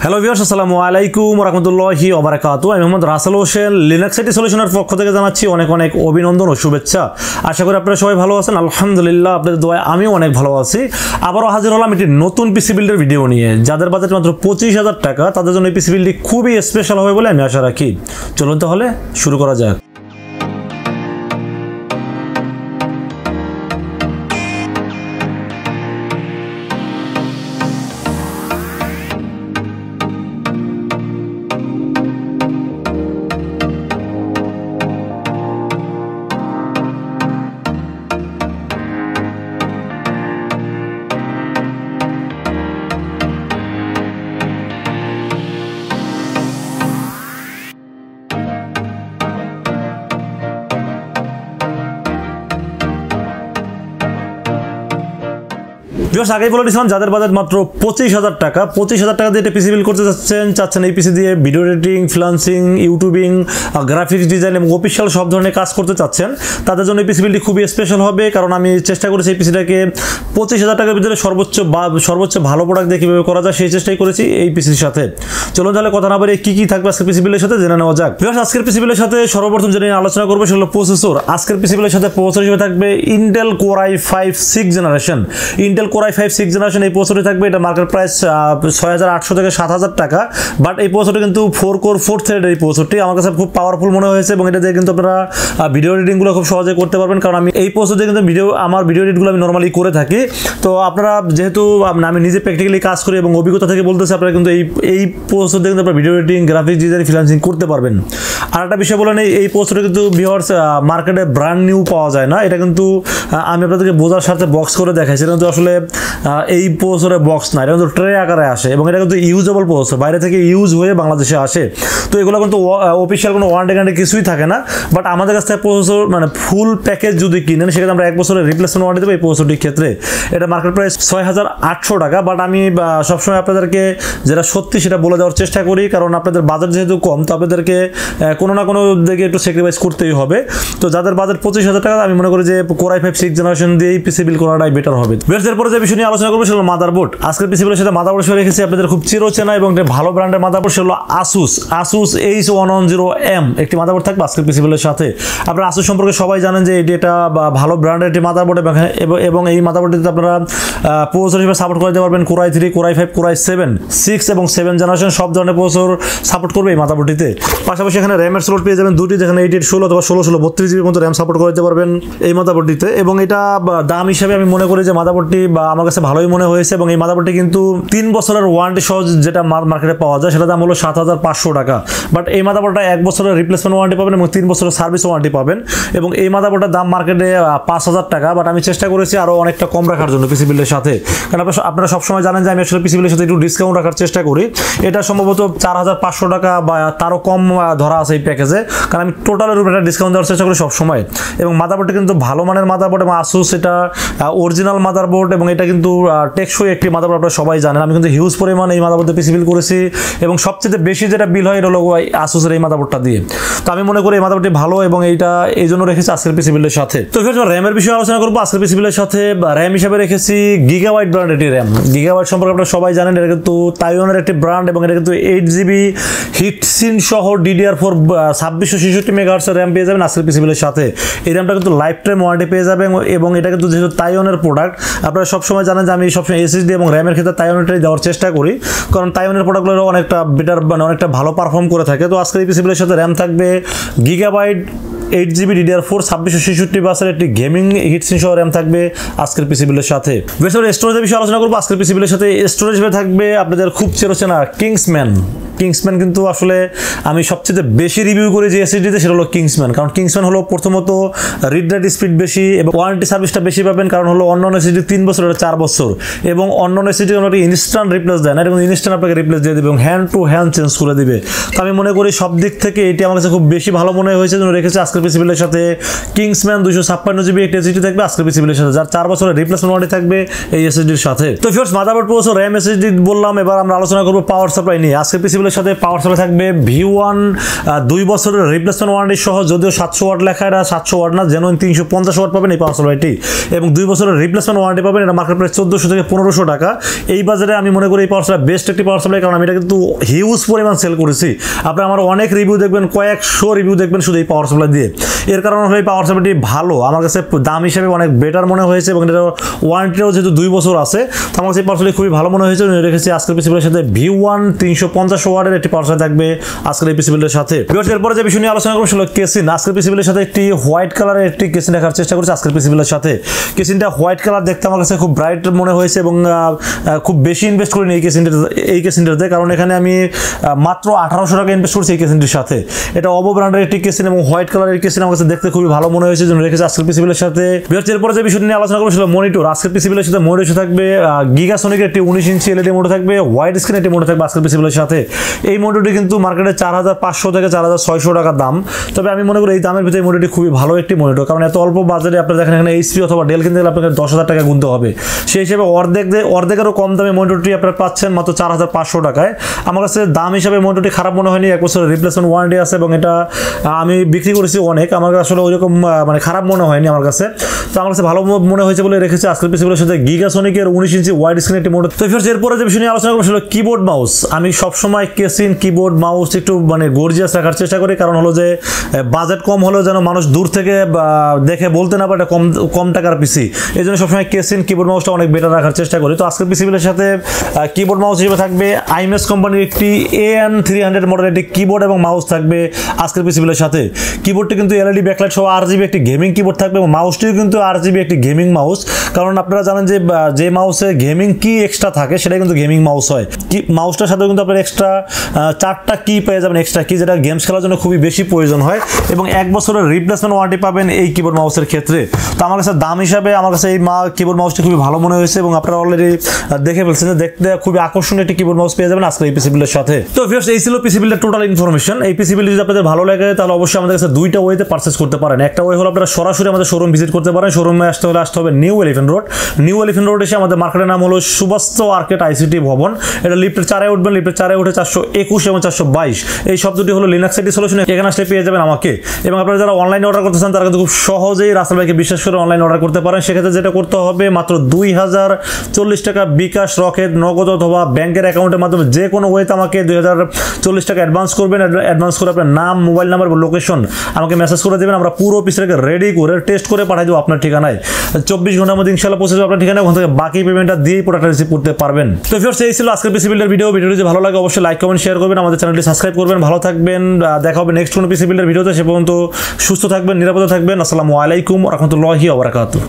Hello viewers, আসসালামু আলাইকুম ওয়া রাহমাতুল্লাহি ওয়া বারাকাতুহু। আমি মোহাম্মদ রাসেল হোসেন, লিনাক্স আইটি সলিউশনের পক্ষ থেকে জানাচ্ছি অনেক অনেক অভিনন্দন ও শুভেচ্ছা। আশা করি আপনারা সবাই ভালো আছেন। আলহামদুলিল্লাহ, আপনাদের দোয়ায় আমিও অনেক ভালো আছি। আবারও হাজির হলাম একটি নতুন পিসি বিল্ডের ভিডিও নিয়ে। যাদের বাজেট মাত্র 25,000 টাকা, তাদের জন্য এই পিসি বিল্ডটি খুবই স্পেশাল হবে বলে আমি আশা রাখি। চলুন তাহলে শুরু করা যাক। আগেই বলে দিয়েছিলাম, যাদের বাজেট মাত্র 25,000 টাকা, 25,000 টাকা দিয়ে একটা পিসি বিল্ড করতে চাচ্ছেন এই পিসি দিয়ে video editing, freelancing, YouTubing, graphics design এবং অফিসিয়াল সব ধরনের কাজ করতে চাচ্ছেন, তাদের জন্য এই পিসি বিল্ডটি খুবই স্পেশাল হবে। কারণ আমি চেষ্টা করেছি এই পিসিটাকে 25,000 টাকার ভিতরে সর্বোচ্চ ভালো প্রোডাক্ট দিয়ে কীভাবে করা যায় সেই চেষ্টাই করেছি এই পিসির সাথে। চলুন তাহলে কথা না বলে কী থাকবে আজকের পিসি বিল্ডের সাথে জেনে নেওয়া যাক। আজকের পিসি বিল্ডের সাথে সর্বপ্রথম যেটা নিয়ে আলোচনা করবো সেগুলো প্রসেসর। আজকের পিসি বিল্ডের সাথে প্রসেসর হিসেবে থাকবে Intel core i5 6th generation. Intel core i5 6th generation এই প্রসেসরটি থাকবে। এটা মার্কেট প্রাইস 6,800 থেকে 7,000 টাকা। বাট এই প্রসেসরটি কিন্তু 4 কোর 4 থ্রেডের এই প্রসেসরটি আমার কাছে খুব পাওয়ারফুল মনে হয়েছে এবং এটা দিয়ে কিন্তু আপনারা ভিডিও এডিটিংগুলো খুব সহজে করতে পারবেন। কারণ আমি এই প্রসেসর দিয়ে কিন্তু আমার ভিডিও এডিটগুলো আমি নর্মালি করে থাকি। তো আপনারা যেহেতু আমি নিজে প্র্যাকটিক্যালি কাজ করি এবং অভিজ্ঞতা থেকে বলতেছি, আপনারা কিন্তু এই প্রসেসর দিয়ে কিন্তু আপনারা video editing, graphics design, freelancing করতে পারবেন। আর একটা বিষয় বলে নেই, এই প্রসেসরটা কিন্তু ভিউয়ার্স মার্কেটে ব্র্যান্ড নিউ পাওয়া যায় না। এটা কিন্তু আমি আপনাদেরকে বোঝার সাথে বক্স করে দেখাই। সেটা কিন্তু আসলে এই প্রসেসরের বক্স না, এটা কিন্তু ট্রে আকারে আসে এবং এটা কিন্তু ইউজেবল প্রসেসর, বাইরে থেকে ইউজ হয়ে বাংলাদেশে আসে। তো এগুলো কিন্তু অফিসিয়াল কোনো ওয়ারেন্টি গ্যারান্টি কিছুই থাকে না। বাট আমাদের কাছ থেকে প্রসেসর মানে ফুল প্যাকেজ যদি কিনেন, সেক্ষেত্রে আমরা 1 বছরের রিপ্লেসমেন্ট ওয়ারেন্টি দেবো এই প্রসেসরটির ক্ষেত্রে। এটা মার্কেট প্রাইস 6,800 টাকা। বাট আমি সবসময় আপনাদেরকে যেটা সত্যি সেটা বলে দেওয়ার চেষ্টা করি, কারণ আপনাদের বাজেট যেহেতু কম, তো আপনাদেরকে কোনো না কোনো দিকে একটু স্যাক্রিফাইস করতেই হবে। তো যাদের বাজেট 25,000 টাকা, আমি মনে করি যে কোর i5 6th জেনারেশন দিয়েই পিসি বিল্ড করাটাই বেটার হবে। এরপরে যে বিষয় নিয়ে আলোচনা করবো সেগুলো মাদারবোর্ড। আজকের পিসি বিল্ডের সাথে মাদারবোর্ড হিসেবে রেখেছি আপনাদের খুব চিরচেনা এবং একটা ভালো ব্র্যান্ডের মাদারবোর্ড, সেগুলো Asus H110M একটি মাদারবোর্ড থাকবে আজকের পিসি বিল্ডের সাথে। আপনারা Asus সম্পর্কে সবাই জানেন যে এটা ভালো ব্র্যান্ডের একটি মাদারবোর্ড এবং এই মাদারবোর্ডটিতে আপনারা প্রসেসর হিসেবে সাপোর্ট করতে পারবেন core i3, core i5, core i7, 6 এবং 7 জেনারেশন সব ধরনের প্রসেসর সাপোর্ট করবে এই মাদারবোর্ডটিতে। পাশাপাশি এখানে র্যামের স্লট পেয়ে যাবেন দুটি, যেখানে 8816 অথবা 1616 32 GB মতো র্যাম সাপোর্ট করতে পারবেন এই মাদারবোর্ডটিতে। এবং এটা দাম হিসাবে আমি মনে করি যে মাদারবোর্ডটি আমার কাছে ভালোই মনে হয়েছে। এবং এই মাদারবোর্ডটি কিন্তু 3 বছরের ওয়ারেন্টি সহ যেটা মার্কেটে পাওয়া যায় সেটা দাম হলো 7,500 টাকা। বাট এই মাদারবোর্ডটা 1 বছরের রিপ্লেসমেন্ট ওয়ারেন্টি পাবেন এবং 3 বছরের সার্ভিস ওয়ারেন্টি পাবেন। এবং এই মাদারবোর্ডের দাম মার্কেটে 5,000 টাকা। বাট আমি চেষ্টা করেছি আরও অনেকটা কম রাখার জন্য পিসি বিল্ডের সাথে, কারণ আপনারা সবসময় জানেন যে আমি আসলে পিসি বিল্ডের সাথে একটু ডিসকাউন্ট রাখার চেষ্টা করি। এটা সম্ভবত 4,500 টাকা বা তারও কম ধরা আছে এই প্যাকেজে, কারণ আমি টোটালের উপরে একটা ডিসকাউন্ট দেওয়ার চেষ্টা করি সবসময়। এবং মাদারবোর্ডটা কিন্তু ভালো মানের মাদারবোর্ড এবং Asus এটা অরিজিনাল মাদারবোর্ড এবং এটা কিন্তু টেকসই একটি মাদারবোর্ড, আপনারা সবাই জানেন। আমি কিন্তু হিউজ পরিমাণ এই মাদারবোর্ডে পিসি বিল্ড করেছি এবং সবচেয়ে বেশি যেটা বিল হয় এটা হলো Asusের এই মাদারবোর্ডটা দিয়ে। তো আমি মনে করি এই মাদারবোর্ডটি ভালো এবং এইটা এই জন্য রেখেছি আজকের পিসি বিল্ডের সাথে। তো র্যামের বিষয়ে আলোচনা করবো আজকের পিসি বিল্ডের সাথে। র্যাম হিসাবে রেখেছি GIGABYTE ব্র্যান্ডের একটি র্যাম। GIGABYTE সম্পর্কে আপনারা সবাই জানেন, এটা কিন্তু তাইওয়ানের একটি ব্র্যান্ড এবং এটা কিন্তু 8 GB হিটসিন সহ DDR4 2666 MHz র্যাম পেয়ে যাবেন আজকের পিসি বিল্ডের সাথে। এই র্যামটা কিন্তু লাইফ টাইম ওয়ারেন্টি পেয়ে যাবেন এবং এটা কিন্তু যেহেতু তাইওয়ানের প্রোডাক্ট, আপনারা সবসময় জানেন যে আমি সবসময় SSD এবং র্যামের ক্ষেত্রে তাইওয়ানেরটাই দেওয়ার চেষ্টা করি, কারণ তাইওয়ানের প্রোডাক্টগুলো অনেকটা বেটার মানে অনেকটা ভালো পারফর্ম করে থাকে। তো আজকের এই পিসি বিল্ডের সাথে র্যাম থাকবে GIGABYTE 8 GB DDR4 2666 বাসের একটি গেমিং হিটসিন সহ র্যাম থাকবে আজকের পিসি বিল্ডের সাথে। স্টোরেজের বিষয়ে আলোচনা করবো আজকের পিসি বিল্ডের সাথে। স্টোরেজ হিসেবে থাকবে আপনাদের খুব চেনা কিংসম্যান কিন্তু আসলে আমি সবচেয়ে বেশি রিভিউ করি যে এসএসডিতে সেটা হলো কিংসম্যান। কারণ কিংসম্যান হলো প্রথমত রিড রাইট স্পিড বেশি এবং ওয়ারেন্টি সার্ভিসটা বেশি পাবেন, কারণ হলো অন্যান্য এসএসডি 3 বছর 4 বছর এবং অন্যান্য এসএসডি আমরা ইনস্ট্যান্ট রিপ্লেস দেয় না, এবং ইনস্ট্যান্ট আপনাকে রিপ্লেস দিয়ে দেবে এবং হ্যান্ড টু হ্যান্ড চেঞ্জ করে দিবে। তো আমি মনে করি সব দিক থেকে এটি আমার কাছে খুব বেশি ভালো মনে হয়েছে, জন্য রেখেছি আজকের পিসি বিলের সাথে কিংসম্যান 256 জিবি একটি এসএসডি থাকবে আজকের পিসি বিলের সাথে, যার 4 বছরের রিপ্লেসমেন্ট ওয়ারেন্টি থাকবে এই এসএসডির সাথে। তো viewers motherboard processor RAM SSD বললাম, এবার আমরা আলোচনা করব পাওয়ার সাপ্লাই নিয়ে। আজকের পিসি বিলের সাথে পাওয়ার সাপ্লাই থাকবে V1 2 বছরের রিপ্লেসমেন্ট ওয়ারেন্টি সহ, যদিও 700 ওয়াট লেখা, এটা 700 ওয়াট না, জেনুইন 350 ওয়াট পাবেন এই পাওয়ার সাপ্লাইটি, এবং 2 বছরের রিপ্লেসমেন্ট ওয়ারেন্টি পাবেন। এটা মার্কেট প্রাইস 1400 থেকে 1500 টাকা। এই বাজারে আমি মনে করি এই পাওয়ার সাপ্লাই বেস্ট একটি পাওয়ার সাপ্লাই, কারণ আমি এটা কিন্তু হিউজ পরিমাণ সেল করেছি। আপনারা আমার অনেক রিভিউ দেখবেন, কয়েকশো রিভিউ দেখবেন শুধু এই পাওয়ার সাপ্লাই দিয়ে। এর কারণ হলো এই পাওয়ার সাপ্লাইটি ভালো, আমার কাছে দাম হিসেবে অনেক বেটার মনে হয়েছে, এবং এটা ওয়ারেন্টিও যেহেতু 2 বছর আছে, তো আমার কাছে এই পাওয়ার সাপ্লাই খুবই ভালো মনে হয়েছে। রেখেছি আজকের পিসি বিলের সাথে V1 350 ওয়াটের একটি পাওয়ার সাপ্লাই থাকবে আজকের এই পিসি বিলের সাথে। এরপরে যে বিষয় নিয়ে আলোচনা করব সেটা কেসিন। আজকের পিসি বিলের সাথে একটি হোয়াইট কালারের একটি কেসিন রাখার চেষ্টা করছি আজকের পিসি বিলের সাথে। কেসিনটা হোয়াইট কালার দেখতে আমার কাছে খুব ব্রাইট মনে হয়েছে, এবং খুব বেশি ইনভেস্ট করিনি এই কেসিনটাতে, কারণ এখানে আমি মাত্র 1800 টাকা ইনভেস্ট করছি এই কেসিনটির সাথে। এটা অবো ব্র্যান্ডের একটি কেসিন এবং হোয়াইট কালারের কেসিন আমার কাছে দেখতে খুবই ভালো মনে হয়েছে, জন্য রেখেছি আজকের পিসি বিলের সাথে। এরপরে যে বিষয় নিয়ে আলোচনা করব সেটা মনিটর। আজকের পিসি বিলের সাথে মনিটর থাকবে গিগাসনিকের একটি 19 ইঞ্চি এলইডি মনিটর থাকবে, হোয়াইট স্ক্রিন একটি মনিটর থাকবে আজকের পিসি বিলের সাথে। এই মনিটরটি কিন্তু মার্কেটে 4500 থেকে 4600 টাকা দাম, তবে আমি মনে করি এই দামের ভিতরে মনিটরটি খুবই ভালো একটি মনিটর, কারণ এত অল্প বাজারে আপনারা দেখেন এখানে এইচপি অথবা ডেল কিনতে গেলে আপনাকে 10,000 টাকা গুনতে হবে, সেই হিসেবে অর্ধেকেরও কম দামে মনিটরটি আপনারা পাচ্ছেন মাত্র 4500 টাকায়। আমার কাছে দাম হিসাবে মনিটরটি খারাপ মনে হয়নি, 1 বছরের রিপ্লেসমেন্ট ওয়ারেন্টি আছে, এবং এটা আমি বিক্রি করেছি অনেক, আমার আসলে ওইরকম মানে খারাপ মনে হয়নি আমার কাছে, তো আমার কাছে ভালো মনে হয়েছে বলে রেখেছি আজকের পিসিগুলোর সাথে গিগাসনিকের 19 ইঞ্চি ওয়াইড স্ক্রিন একটি মনিটর। তো ফির এরপরে যে বিষয় নিয়ে আলোচনা করবো সেটা কিবোর্ড মাউস। আমি সবসময় কেসিন কিবোর্ড মাউস একটু মানে গর্জিয়াস রাখার চেষ্টা করি, কারণ হলো যে বাজেট কম হলেও যেন মানুষ দূর থেকে দেখে বলতে না পারে কম টাকার পিসি, এই জন্য সবসময় কেসিন কিবোর্ড মাউসটা অনেক বেটার রাখার চেষ্টা করি। তো আজকের পিসিগুলোর সাথে কিবোর্ড মাউস হিসেবে থাকবে আইমেস কোম্পানির একটি AN300 মডেলের একটি কিবোর্ড এবং মাউস থাকবে আজকের পিসিগুলোর সাথে। কিবোর্ডটি কিন্তু এলইডি ব্যাকলাইট সহ RGB একটি গেমিং কিবোর্ড থাকবে, এবং মাউসটিও কিন্তু RGB একটি গেমিং মাউস, কারণ আপনারা জানেন যে মাউসে গেমিং কি এক্সট্রা থাকে সেটা কিন্তু গেমিং মাউস হয়। মাউসটার সাথে কিন্তু আপনার এক্সট্রা 4টা কি পেয়ে যাবেন, এক্সট্রা কি, যেটা গেমস খেলার জন্য খুবই বেশি প্রয়োজন হয়, এবং 1 বছরের রিপ্লেসমেন্ট ওয়ারেন্টি পাবেন এই কিবোর্ড মাউসের ক্ষেত্রে। তো আমার কাছে দাম হিসাবে আমার কাছে এই কিবোর্ড মাউসটি খুবই ভালো মনে হয়েছে, এবং আপনারা অলরেডি দেখে ফেলছেন যে দেখতে খুবই আকর্ষণীয় একটি কিবোর্ড মাউস পেয়ে যাবেন আজকে এই পিসি বিল্ডের সাথে। তো ভিউয়ার্স এই ছিল পিসি বিল্ডের টোটাল ইনফরমেশন। এই পিসি বিল্ড যদি আপনাদের ভালো লাগে তাহলে অবশ্যই আমাদের কাছে 2টা ওয়েতে পারচেজ করতে পারেন। একটা ওয়ে হলো আপনারা সরাসরি আমাদের শোরুম ভিজিট করতে পারেন, শোরুমে আসতে হবে নিউ এলিফ্যান্ট রোড এসে আমাদের মার্কেটের নাম হলো সুবাস্তু আর্কেট ICT ভবন। এটা লিফটের 4-এ উঠবেন, লিফটের 4-এ উঠে 421 এবং 422 এই শব্দটি হলো লিনাক্স আইটি সলিউশন, এখানে আসলে পেয়ে যাবেন আমাকে। এবং আপনারা যারা অনলাইনে অর্ডার করতে চান তারা কিন্তু খুব সহজেই রাসেল ভাইকে বিশ্বাস করে অনলাইনে অর্ডার করতে পারেন। সেক্ষেত্রে যেটা করতে হবে মাত্র 2040 টাকা বিকাশ, রকেট, নগদ অথবা ব্যাংকের অ্যাকাউন্টের মাধ্যমে যে কোনো ওয়েতে আমাকে 2040 টাকা অ্যাডভান্স করবেন। অ্যাডভান্স করে আপনার নাম, মোবাইল নাম্বার বা লোকেশন আমাকে মেসেজ করে দেবেন, আমরা পুরো পিসটাকে রেডি করে টেস্ট করে পাঠিয়ে দেবো আপনার ঠিকানায়। 24 ঘন্টার মধ্যে ইনশাআল্লাহ পৌঁছে যাবে আপনার ঠিকানায়, ওখান থেকে বাকি পেমেন্টটা দিয়েই প্রোডাক্ট রিসিভ করতে পারবেন। তো ভিউয়ার্স এই ছিল আজকের পিসি বিল্ডের ভিডিও। ভিডিওটি যদি ভালো লাগে অবশ্যই লাইক কমেন্ট শেয়ার করবেন, আমাদের চ্যানেলটি সাবস্ক্রাইব করবেন। ভালো থাকবেন, দেখা হবে নেক্সট কোনো পিসি বিল্ডের ভিডিওতে। সে পর্যন্ত সুস্থ থাকবেন, নিরাপদে থাকবেন। আসসালামু আলাইকুম ওয়া রাহমাতুল্লাহি ওয়া বারাকাতুহু।